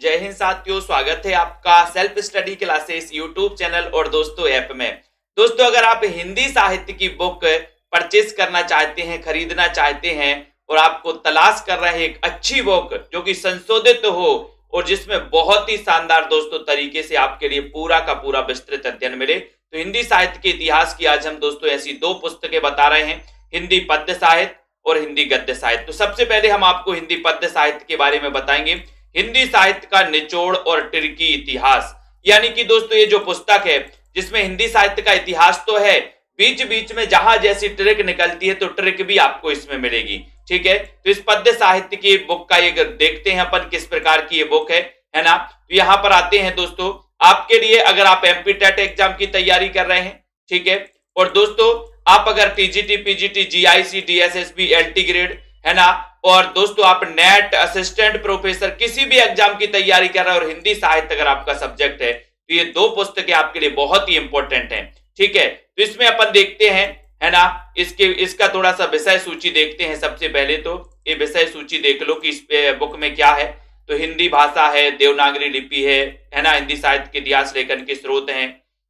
जय हिंद साथियों, स्वागत है आपका self study classes YouTube channel और दोस्तों ऐप में। दोस्तों, अगर आप हिंदी साहित्य की बुक परचेस करना चाहते हैं, खरीदना चाहते हैं और आपको तलाश कर रहे हैं एक अच्छी बुक जो कि संशोधित हो और जिसमें बहुत ही शानदार दोस्तों तरीके से आपके लिए पूरा का पूरा विस्तृत अध्ययन मिले, तो हिंदी साहित्य के इतिहास की आज हम दोस्तों ऐसी दो पुस्तकें बता रहे हैं, हिंदी पद्य साहित्य और हिंदी गद्य साहित्य। तो सबसे पहले हम आपको हिंदी पद्य साहित्य के बारे में बताएंगे, हिंदी साहित्य का निचोड़ और टिर्की इतिहास। यानी कि दोस्तों ये जो पुस्तक है जिसमें हिंदी साहित्य का इतिहास तो है, बीच बीच में जहां जैसी ट्रिक निकलती है तो ट्रिक भी आपको इसमें मिलेगी। ठीक है, तो इस पद्य साहित्य की बुक का ये देखते हैं अपन किस प्रकार की ये बुक है ना। तो यहां पर आते हैं दोस्तों आपके लिए, अगर आप एमपी टेट एग्जाम की तैयारी कर रहे हैं, ठीक है, और दोस्तों आप अगर TGT, PGT, GIC, DSSB, LT grade है ना, और दोस्तों आप नेट, असिस्टेंट प्रोफेसर किसी भी एग्जाम की तैयारी कर रहे हैं और हिंदी साहित्य अगर आपका सब्जेक्ट है, तो ये दो पुस्तकें आपके लिए बहुत ही इंपॉर्टेंट हैं। ठीक है, तो इसमें अपन देखते हैं है ना, इसका थोड़ा सा विषय सूची देखते हैं। सबसे पहले तो ये विषय सूची देख लो कि इस बुक में क्या है। तो हिंदी भाषा है, देवनागरी लिपि है ना, हिंदी साहित्य के इतिहास लेखन के स्रोत हैं,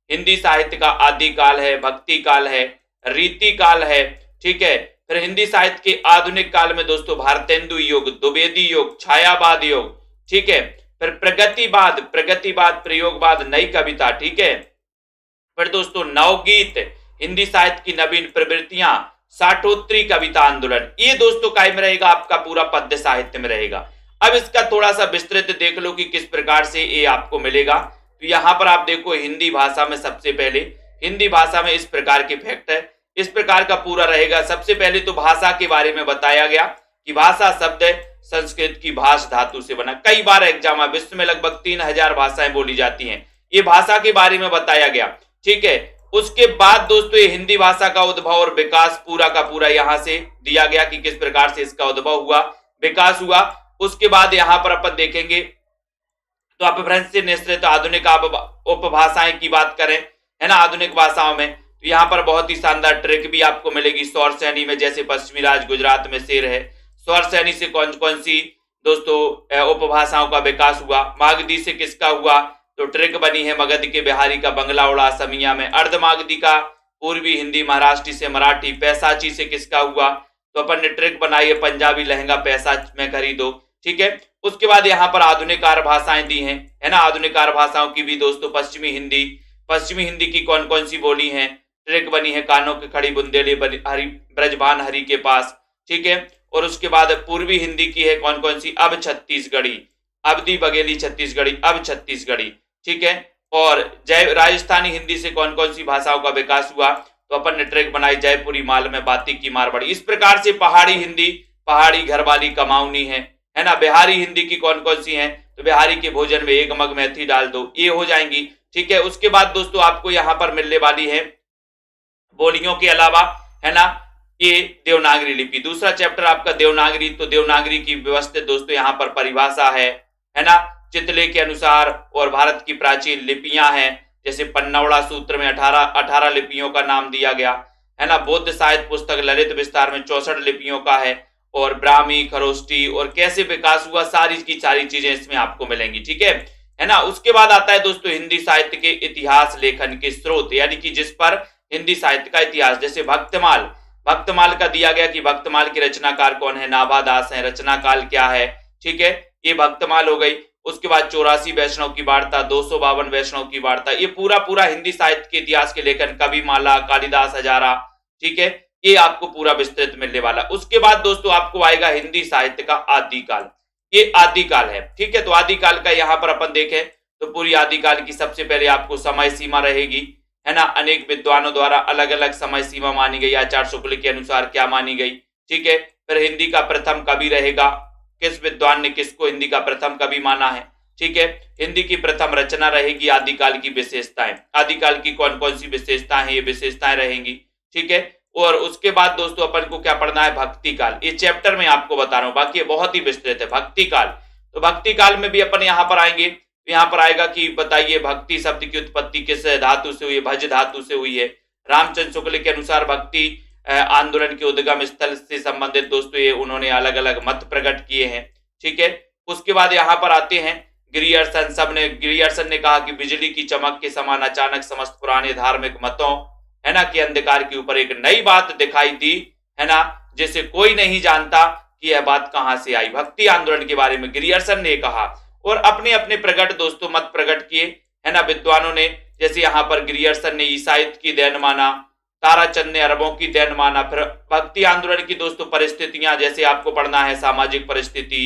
हिंदी साहित्य का आदि काल है, भक्ति काल है, रीति काल है। ठीक है, फिर हिंदी साहित्य के आधुनिक काल में दोस्तों भारतेंदु युग, द्विवेदी युग, छायावाद युग। ठीक है, फिर प्रगतिवाद, प्रयोगवाद, नई कविता। ठीक है, फिर दोस्तों नवगीत, हिंदी साहित्य की नवीन प्रवृत्तियां, साठोत्तरी कविता आंदोलन। ये दोस्तों कायम रहेगा, आपका पूरा पद्य साहित्य में रहेगा। अब इसका थोड़ा सा विस्तृत देख लो कि किस प्रकार से ये आपको मिलेगा। तो यहां पर आप देखो हिंदी भाषा में, सबसे पहले हिंदी भाषा में इस प्रकार के फैक्ट है, इस प्रकार का पूरा रहेगा। सबसे पहले तो भाषा के बारे में बताया गया कि भाषा शब्द संस्कृत की भाष धातु से बना। कई बार एग्जाम में विश्व में लगभग 3000 भाषाएं बोली जाती हैं, ये भाषा के बारे में बताया गया। ठीक है, उसके बाद दोस्तों ये हिंदी भाषा का उद्भव और विकास पूरा का पूरा यहां से दिया गया कि किस प्रकार से इसका उद्भव हुआ, विकास हुआ। उसके बाद यहां पर अपन देखेंगे तो अपभ्रंश से निश्चित आधुनिक उपभाषाएं की बात करें है ना, आधुनिक भाषाओं में, तो यहाँ पर बहुत ही शानदार ट्रिक भी आपको मिलेगी। स्वर श्रेणी में जैसे पश्चिमी राज गुजरात में शेर है, स्वर श्रेणी से कौन कौन सी दोस्तों उपभाषाओं का विकास हुआ, मागधी से किसका हुआ, तो ट्रिक बनी है मगध के बिहारी का बंगला उड़ा असमिया में, अर्धमागधी का पूर्वी हिंदी महाराष्ट्री से मराठी, पैसाची से किसका हुआ, तो अपन ने ट्रिक बनाई है पंजाबी लहंगा पैसा में खरीदो। ठीक है, उसके बाद यहाँ पर आधुनिक आर्य भाषाएं दी हैं है ना, आधुनिक आर्य भाषाओं की भी दोस्तों पश्चिमी हिंदी की कौन कौन सी बोली हैं, ट्रिक बनी है कानों की खड़ी बुंदेली हरि ब्रजभान हरि के पास। ठीक है, और उसके बाद पूर्वी हिंदी की है कौन कौन सी, अब छत्तीसगढ़ी, अवधी बघेली छत्तीसगढ़ी, अब छत्तीसगढ़ी। ठीक है, और जय राजस्थानी हिंदी से कौन कौन सी भाषाओं का विकास हुआ, तो अपन ने ट्रिक बनाई जयपुरी माल में बाती की मारवाड़ी। इस प्रकार से पहाड़ी हिंदी, पहाड़ी घरवाली कमाऊनी है ना, बिहारी हिंदी की कौन कौन सी हैं, तो बिहारी के भोजन में एक मग मेथी डाल दो, ये हो जाएंगी। ठीक है, उसके बाद दोस्तों आपको यहां पर मिलने वाली है बोलियों के अलावा है ना ये देवनागरी लिपि। दूसरा चैप्टर आपका देवनागरी, तो देवनागरी की व्यवस्थित दोस्तों यहाँ पर परिभाषा है ना, चितले के अनुसार, और भारत की प्राचीन लिपियां हैं जैसे पन्नौड़ा सूत्र में 18 लिपियों का नाम दिया गया है ना। बौद्ध साहित्य पुस्तक ललित विस्तार में 64 लिपियों का है, और ब्राह्मी, खरोष्टी और कैसे विकास हुआ, सारी की सारी चीजें इसमें आपको मिलेंगी। ठीक है ना। उसके बाद आता है दोस्तों हिंदी साहित्य के इतिहास लेखन के स्रोत, यानी कि जिस पर हिंदी साहित्य का इतिहास, जैसे भक्तमाल का दिया गया कि भक्तमाल के रचनाकार कौन है, नाभादास है, रचना काल क्या है। ठीक है, ये भक्तमाल हो गई। उसके बाद 84 वैष्णव की वार्ता, 252 वैष्णव की वार्ता, ये पूरा हिंदी साहित्य के इतिहास के लेखन, कविमाला, कालिदास हजारा। ठीक है, ये आपको पूरा विस्तृत मिलने वाला। उसके बाद दोस्तों आपको आएगा हिंदी साहित्य का आदिकाल, ये आदिकाल है। ठीक है, तो आदिकाल का यहाँ पर अपन देखें तो पूरी आदिकाल की सबसे पहले आपको समय सीमा रहेगी है ना, अनेक विद्वानों द्वारा अलग अलग समय सीमा मानी गई, आचार्य शुक्ल के अनुसार क्या मानी गई। ठीक है, फिर हिंदी का प्रथम कवि रहेगा, किस विद्वान ने किसको हिंदी का प्रथम कवि माना है। ठीक है, हिंदी की प्रथम रचना रहेगी, आदिकाल की विशेषताएं, आदिकाल की कौन कौन सी विशेषताएं हैं, ये विशेषताएं रहेंगी। ठीक है, और उसके बाद दोस्तों अपन को क्या पढ़ना है, भक्ति काल। ये चैप्टर में आपको बता रहा हूं, बाकी ये बहुत ही विस्तृत है भक्ति काल। तो भक्ति काल में भी अपन यहाँ पर आएंगे, यहाँ पर आएगा कि बताइए भक्ति शब्द की उत्पत्ति किस धातु से हुई है, भज धातु से हुई है। रामचंद्र शुक्ल के अनुसार भक्ति आंदोलन के उद्गम स्थल से संबंधित दोस्तों ये उन्होंने अलग अलग मत प्रकट किए हैं। ठीक है, उसके बाद यहाँ पर आते हैं गिरियर्सन, सबने गिरियर्सन ने कहा कि बिजली की चमक के समान अचानक समस्त पुराने धार्मिक मतों, है ना, कि अंधकार के ऊपर एक नई बात दिखाई दी, है ना, जिसे कोई नहीं जानता कि यह बात कहां से आई। भक्ति आंदोलन के बारे में गिरियर्सन ने कहा और अपने अपने प्रकट दोस्तों मत प्रकट किए, है ना, विद्वानों ने। जैसे यहाँ पर गिरियर्सन ने ईसाईयत की देन माना, ताराचंद ने अरबों की देन माना। फिर भक्ति आंदोलन की दोस्तों परिस्थितियां, जैसे आपको पढ़ना है सामाजिक परिस्थिति,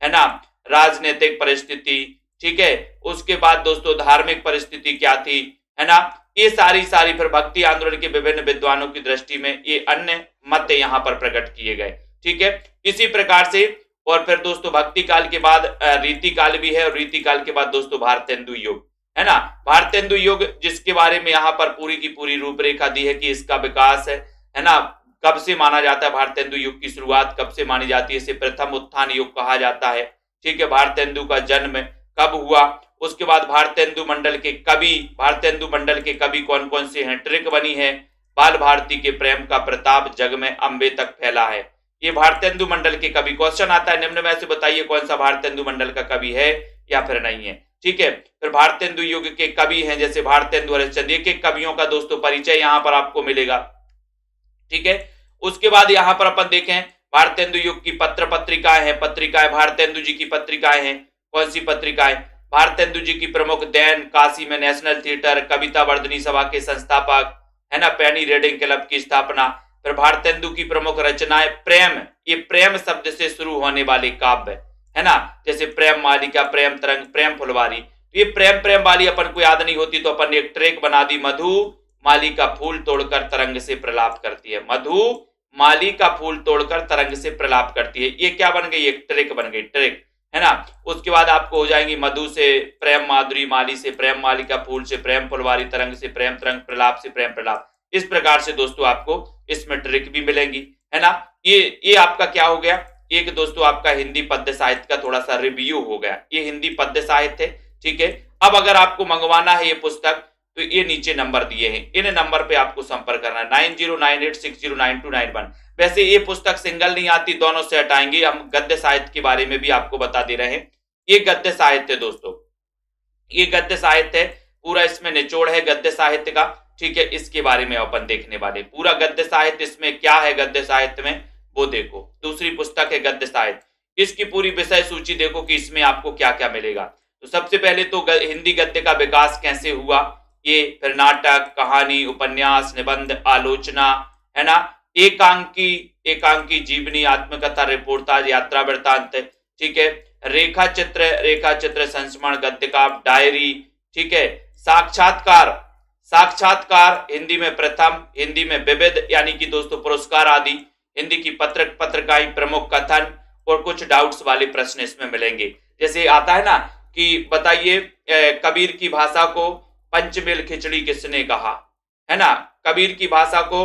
है ना, राजनीतिक परिस्थिति, ठीक है, उसके बाद दोस्तों धार्मिक परिस्थिति क्या थी, है ना, ये सारी फिर भक्ति आंदोलन के विभिन्न विद्वानों की दृष्टि में ये अन्य मत यहाँ पर प्रकट किए गए, ठीक है। इसी प्रकार से और फिर दोस्तों भक्ति काल के बाद रीति काल भी है और रीति काल के बाद दोस्तों भारतेंदु युग, है ना। भारतेंदु युग जिसके बारे में यहाँ पर पूरी की पूरी रूपरेखा दी है कि इसका विकास है ना, कब से माना जाता है, भारतेंदु युग की शुरुआत कब से मानी जाती है, इसे प्रथम उत्थान युग कहा जाता है, ठीक है। भारतेंदु का जन्म कब हुआ, उसके बाद भारतेंदु मंडल के कवि कौन कौन से हैं, ट्रिक बनी है, बाल भारती के प्रेम का प्रताप जग में अंबे तक फैला है। ये भारतेंदु मंडल के कवि, क्वेश्चन आता है निम्न में से बताइए कौन सा भारतेंदु मंडल का कवि है या फिर नहीं है, ठीक है। फिर भारतेंदु युग के कवि हैं जैसे भारतेंदु हरिश्चंद्र, एक एक कवियों का दोस्तों परिचय यहाँ पर आपको मिलेगा, ठीक है। उसके बाद यहाँ पर अपन देखें भारतेंदु युग की पत्रिकाएं हैं, भारतेंदु जी की पत्रिकाएं हैं। कौन सी पत्रिकाएं? भारतेंदु जी की प्रमुख दैन, काशी में नेशनल थिएटर, कविता वर्धनी सभा के संस्थापक, है ना, पेनी रीडिंग क्लब की स्थापना। फिर भारतेंदु की प्रमुख रचनाएं प्रेम, ये प्रेम शब्द से शुरू होने वाले काव्य, है ना, जैसे प्रेम मालिका, प्रेम तरंग, प्रेम फुलवारी। तो ये प्रेम वाली अपन को याद नहीं होती तो अपन ने एक ट्रैक बना दी, मधु मालिका फूल तोड़कर तरंग से प्रलाप करती है, मधु मालिका फूल तोड़कर तरंग से प्रलाप करती है। ये क्या बन गई? एक ट्रैक बन गई, ट्रैक, है ना। उसके बाद आपको हो जाएंगी मधु से प्रेम माधुरी, माली से प्रेम मालिका, फूल से प्रेम फुलवारी, तरंग से प्रेम तरंग, प्रलाप से प्रेम प्रलाप। इस प्रकार से दोस्तों आपको इसमें ट्रिक भी मिलेंगी, है ना। ये आपका क्या हो गया, एक दोस्तों आपका हिंदी पद्य साहित्य का थोड़ा सा रिव्यू हो गया। ये हिंदी पद्य साहित्य है, ठीक है। अब अगर आपको मंगवाना है ये पुस्तक तो ये नीचे नंबर दिए हैं, इन नंबर पे आपको संपर्क करना है 9098609291। वैसे ये पुस्तक सिंगल नहीं आती, दोनों सेट आएंगे। हम गद्य साहित्य के बारे में भी आपको बता दे रहे हैं। ये गद्य साहित्य है दोस्तों, ये गद्य साहित्य है, पूरा इसमें निचोड़ है गद्य साहित्य का, ठीक है। इसके बारे में अपन देखने वाले पूरा गद्य साहित्य, इसमें क्या है गद्य साहित्य में वो देखो। दूसरी पुस्तक है गद्य साहित्य, इसकी पूरी विषय सूची देखो कि इसमें आपको क्या क्या मिलेगा। तो सबसे पहले तो हिंदी गद्य का विकास कैसे हुआ, ये, फिर नाटक, कहानी, उपन्यास, निबंध, आलोचना, है ना, एकांकी जीवनी, आत्मकथा, रिपोर्टाज, यात्रा वृत्तांत, ठीक है, रेखा चित्र, संस्मरण, गद्य का डायरी, ठीक है, साक्षात्कार हिंदी में प्रथम, हिंदी में विविध यानी कि दोस्तों पुरस्कार आदि, हिंदी की पत्रिकाएं, प्रमुख कथन और कुछ डाउट्स वाले प्रश्न इसमें मिलेंगे। जैसे आता है ना कि बताइए कबीर की भाषा को पंचमेल खिचड़ी किसने कहा, है ना, कबीर की भाषा को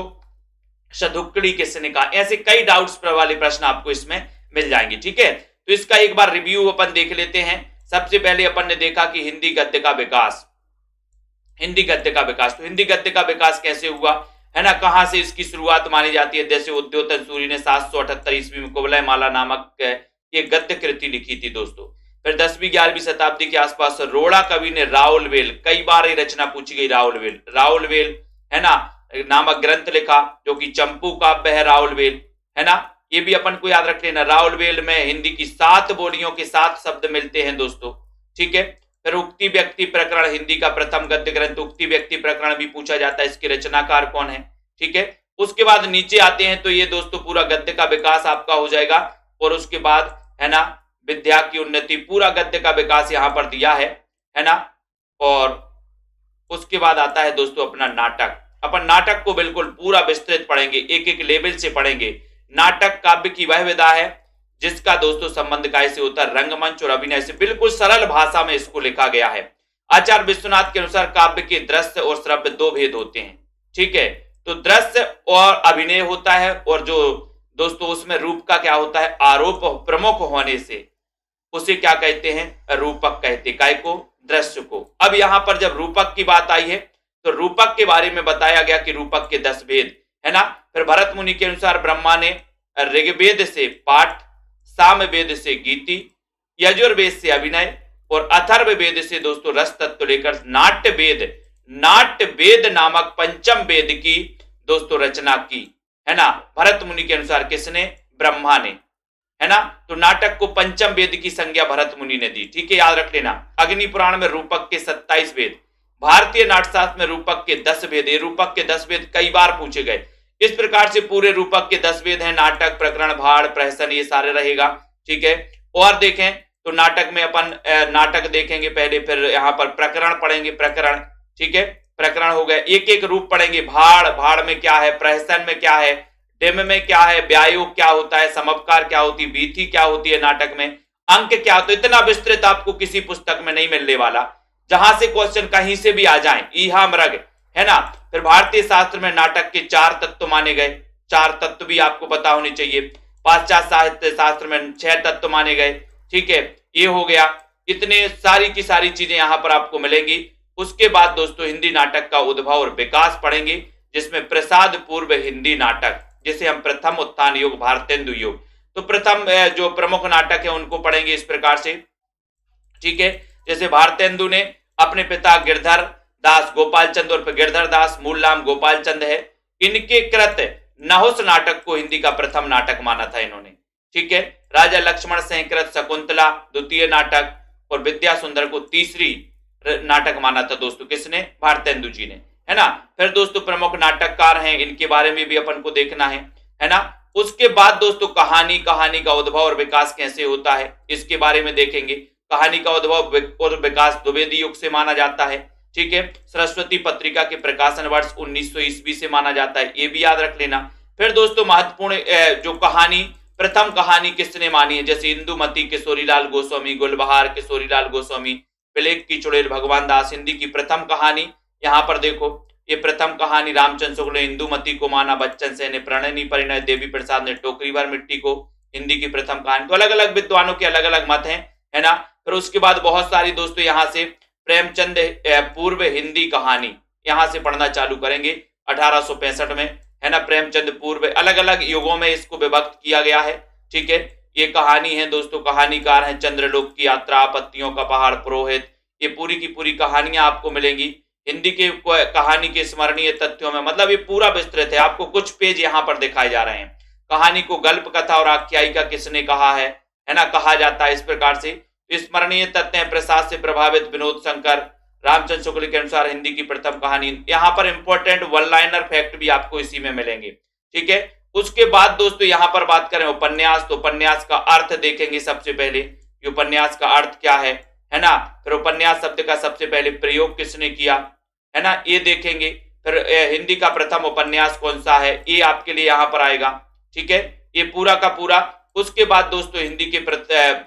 शधुक्कड़ी किसने कहा। ऐसे कई डाउट्स वाले प्रश्न आपको इसमें मिल जाएंगे, ठीक है। तो इसका एक बार रिव्यू अपन देख लेते हैं। सबसे पहले अपन ने देखा कि हिंदी गद्य का विकास, तो हिंदी गद्य का विकास कैसे हुआ, है ना, कहां से इसकी शुरुआत मानी जाती है। जैसे उद्योतन सूरी ने 778 ईस्वी में कुवलय माला नामक ये गद्य कृति लिखी थी दोस्तों। फिर 10वीं-11वीं शताब्दी के आसपास रोड़ा कवि ने राउलवेल, कई बार ये रचना पूछी गई, राउलवेल, है ना, नामक ग्रंथ लिखा जो कि चंपू काव्य है राउलवेल, है ना। ये भी अपन को याद रख लेना, राउलवेल में हिंदी की 7 बोलियों के 7 शब्द मिलते हैं दोस्तों, ठीक है। फिर उक्ति व्यक्ति प्रकरण, हिंदी का प्रथम गद्य ग्रंथ उक्ति व्यक्ति प्रकरण भी पूछा जाता है, इसके रचनाकार कौन है, ठीक है। उसके बाद नीचे आते हैं तो ये दोस्तों पूरा गद्य का विकास आपका हो जाएगा। और उसके बाद, है ना, विद्या की उन्नति, पूरा गद्य का विकास यहां पर दिया है ना। और उसके बाद आता है दोस्तों अपना नाटक। अपन नाटक को बिल्कुल पूरा विस्तृत पढ़ेंगे, एक एक लेवल से पढ़ेंगे। नाटक काव्य की वह विधा है जिसका दोस्तों संबंध काय से होता है, रंगमंच और अभिनय से। बिल्कुल सरल भाषा में इसको लिखा गया है। आचार्य विश्वनाथ के अनुसार काव्य के दृश्य और श्रव्य 2 भेद होते हैं, ठीक है। तो दृश्य और अभिनय होता है, और जो दोस्तों उसमें रूप का क्या होता है, आरोप प्रमुख होने से उसे क्या कहते हैं, रूपक कहते हैं। काय को? दृश्य को। अब यहां पर जब रूपक की बात आई है तो रूपक के बारे में बताया गया कि रूपक के 10 भेद, है ना। फिर भरत मुनि के अनुसार ब्रह्मा ने ऋग्वेद से पाठ, सामवेद से गीति, यजुर्वेद से अभिनय और अथर्व वेद से दोस्तों रस तत्व लेकर नाट्य वेद नामक पंचम वेद की दोस्तों रचना की, है ना, भरत मुनि के अनुसार। किसने? ब्रह्मा ने, है ना। तो नाटक को पंचम वेद की संज्ञा भरत मुनि ने दी, ठीक है, याद रख लेना। अग्नि पुराण में रूपक के 27 वेद, भारतीय नाट्यशास्त्र में रूपक के 10 वेद। ये रूपक के 10 वेद कई बार पूछे गए। इस प्रकार से पूरे रूपक के 10 वेद हैं, नाटक, प्रकरण, भाड़, प्रहसन, ये सारे रहेगा, ठीक है। और देखें तो नाटक में अपन नाटक देखेंगे पहले, फिर यहाँ पर प्रकरण पढ़ेंगे, प्रकरण, ठीक है, प्रकरण हो गए। एक एक रूप पढ़ेंगे, भाड़ में क्या है, प्रहसन में क्या है, डेम में क्या है, व्यायोग क्या होता है, समपकार क्या होती है, वीथी क्या होती है नाटक में, अंक क्या होता है। इतना विस्तृत आपको किसी पुस्तक में नहीं मिलने वाला, जहां से क्वेश्चन कहीं से भी आ जाए, ईहा मृग, है ना। फिर भारतीय शास्त्र में नाटक के 4 तत्व माने गए, 4 तत्व भी आपको पता होने चाहिए। पाश्चात्य साहित्य शास्त्र में 6 तत्व माने गए, ठीक है, ये हो गया। इतने सारी की सारी चीजें यहां पर आपको मिलेंगी। उसके बाद दोस्तों हिंदी नाटक का उद्भव और विकास पढ़ेंगे, जिसमें प्रसाद पूर्व हिंदी नाटक, जिसे हम प्रथम उत्थान युग, भारतेंदु युग, तो प्रथम जो प्रमुख नाटक है उनको पढ़ेंगे इस प्रकार से, ठीक है। जैसे भारतेंदु ने अपने पिता गिरधर दास, गोपाल चंद उर्फ गिरधर दास, मूल नाम गोपाल चंद है, इनके कृत नहुस नाटक को हिंदी का प्रथम नाटक माना था इन्होंने, ठीक है। राजा लक्ष्मण सिंह कृत शकुंतला द्वितीय नाटक और विद्या सुंदर को तीसरी नाटक माना था दोस्तों, किसने? भारतेंदु जी ने, है ना। फिर दोस्तों प्रमुख नाटककार हैं, इनके बारे में भी अपन को देखना है ना। उसके बाद दोस्तों कहानी का उद्भव और विकास कैसे होता है, इसके बारे में देखेंगे। कहानी का उद्भव और विकास द्विवेदी युग से माना जाता है, ठीक है। सरस्वती पत्रिका के प्रकाशन वर्ष 1900 ईस्वी से माना जाता है, ये भी याद रख लेना। फिर दोस्तों महत्वपूर्ण जो कहानी, प्रथम कहानी किसने मानी है, जैसे इंदुमती किशोरीलाल गोस्वामी, गुलबहार किशोरीलाल गोस्वामी, प्लेग की चुड़ैल भगवान दास। हिंदी की प्रथम कहानी यहाँ पर देखो, ये प्रथम कहानी रामचंद्र शुक्ल ने इंदुमती को माना, बच्चन सेन ने प्रणयनी परिणय, देवी प्रसाद ने टोकरी भर मिट्टी को हिंदी की प्रथम कहानी। तो अलग अलग विद्वानों के अलग अलग मत हैं, है ना। फिर उसके बाद बहुत सारी दोस्तों यहाँ से प्रेमचंद पूर्व हिंदी कहानी यहाँ से पढ़ना चालू करेंगे 1865 में, है ना। प्रेमचंद पूर्व, अलग अलग युगों में इसको विभक्त किया गया है, ठीक है। ये कहानी है दोस्तों, कहानीकार हैं चंद्रलोक की यात्रा, पत्तियों का पहाड़, पुरोहित, ये पूरी की पूरी कहानियां आपको मिलेंगी हिंदी के कहानी के स्मरणीय तथ्यों में। मतलब ये पूरा विस्तृत है, आपको कुछ पेज यहाँ पर दिखाए जा रहे हैं। कहानी को गल्प कथा और आख्यायिका किसने कहा है ना, कहा जाता है इस प्रकार से। स्मरणीय तथ्य हैं, प्रसाद से प्रभावित विनोद शंकर, रामचंद्र शुक्ल के अनुसार हिंदी की प्रथम कहानी। यहाँ पर इंपॉर्टेंट वन लाइनर फैक्ट भी आपको इसी में मिलेंगे, ठीक है। उसके बाद दोस्तों यहाँ पर बात करें उपन्यास, तो उपन्यास का अर्थ देखेंगे सबसे पहले, कि उपन्यास का अर्थ क्या है ना। फिर उपन्यास शब्द का सबसे पहले प्रयोग किसने किया, है ना, ये देखेंगे। फिर हिंदी का प्रथम उपन्यास कौन सा है, ये आपके लिए यहाँ पर आएगा, ठीक है, ये पूरा का पूरा। उसके बाद दोस्तों हिंदी के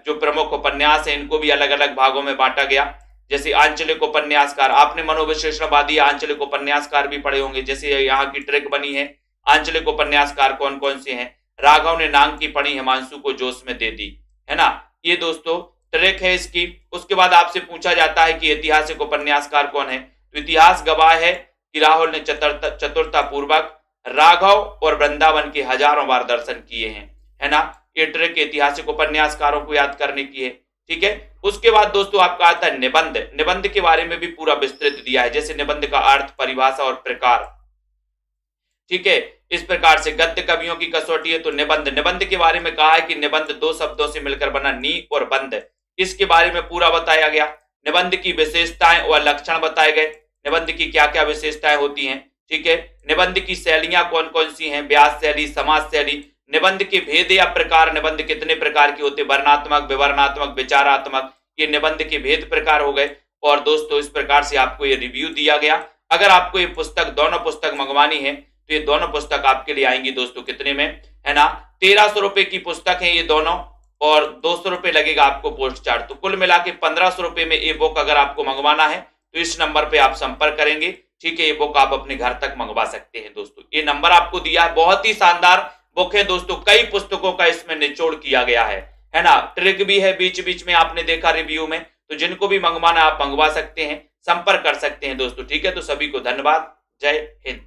जो प्रमुख उपन्यास हैं इनको भी अलग अलग भागों में बांटा गया। जैसे आंचलिक उपन्यासकार, आपने मनोविश्लेषणवादी आंचलिक उपन्यासकार भी पढ़े होंगे, जैसे यहाँ की ट्रिक बनी है, आंचलिक उपन्यासकार कौन कौन से हैं। राघव ने नांग की पढ़ी, हिमांशु को जोश में दे दी, है ना, ये दोस्तों ट्रिक है इसकी। उसके बाद आपसे पूछा जाता है कि ऐतिहासिक उपन्यासकार कौन है, तो इतिहास गवाह है कि राहुल ने चतुरता पूर्वक राघव और वृंदावन के हजारों बार दर्शन किए हैं, है ना। ये ट्रिक ऐतिहासिक उपन्यासकारों को याद करने की है, ठीक है। उसके बाद दोस्तों आपका आता है निबंध। निबंध के बारे में भी पूरा विस्तृत दिया है, जैसे निबंध का अर्थ, परिभाषा और प्रकार, ठीक है। इस प्रकार से गद्य कवियों की कसौटी है, तो निबंध के बारे में कहा है कि निबंध 2 शब्दों से मिलकर बना, नी और बंध, इसके बारे में पूरा बताया गया। निबंध की विशेषताएं और लक्षण बताए गए, निबंध की क्या क्या विशेषताएं होती हैं, ठीक है। निबंध की शैलियां कौन कौन सी हैं, व्यास शैली, समाज शैली। निबंध के भेद या प्रकार, निबंध कितने प्रकार के होते, वर्णात्मक, विवरणात्मक, विचारात्मक, ये निबंध के भेद प्रकार हो गए। और दोस्तों इस प्रकार से आपको ये रिव्यू दिया गया। अगर आपको ये पुस्तक, दोनों पुस्तक मंगवानी है तो ये दोनों पुस्तक आपके लिए आएंगी दोस्तों कितने में, है ना, 1300 रुपए की पुस्तक है ये दोनों, और 200 रुपए लगेगा आपको पोस्ट चार्ज। तो कुल मिला के 1500 रुपए में ये बुक अगर आपको मंगवाना है तो इस नंबर पे आप संपर्क करेंगे, ठीक है। ये बुक आप अपने घर तक मंगवा सकते हैं दोस्तों, ये नंबर आपको दिया है। बहुत ही शानदार बुक है दोस्तों, कई पुस्तकों का इसमें निचोड़ किया गया है ना। ट्रिक भी है बीच बीच में, आपने देखा रिव्यू में। तो जिनको भी मंगवाना आप मंगवा सकते हैं, संपर्क कर सकते हैं दोस्तों, ठीक है। तो सभी को धन्यवाद, जय हिंद।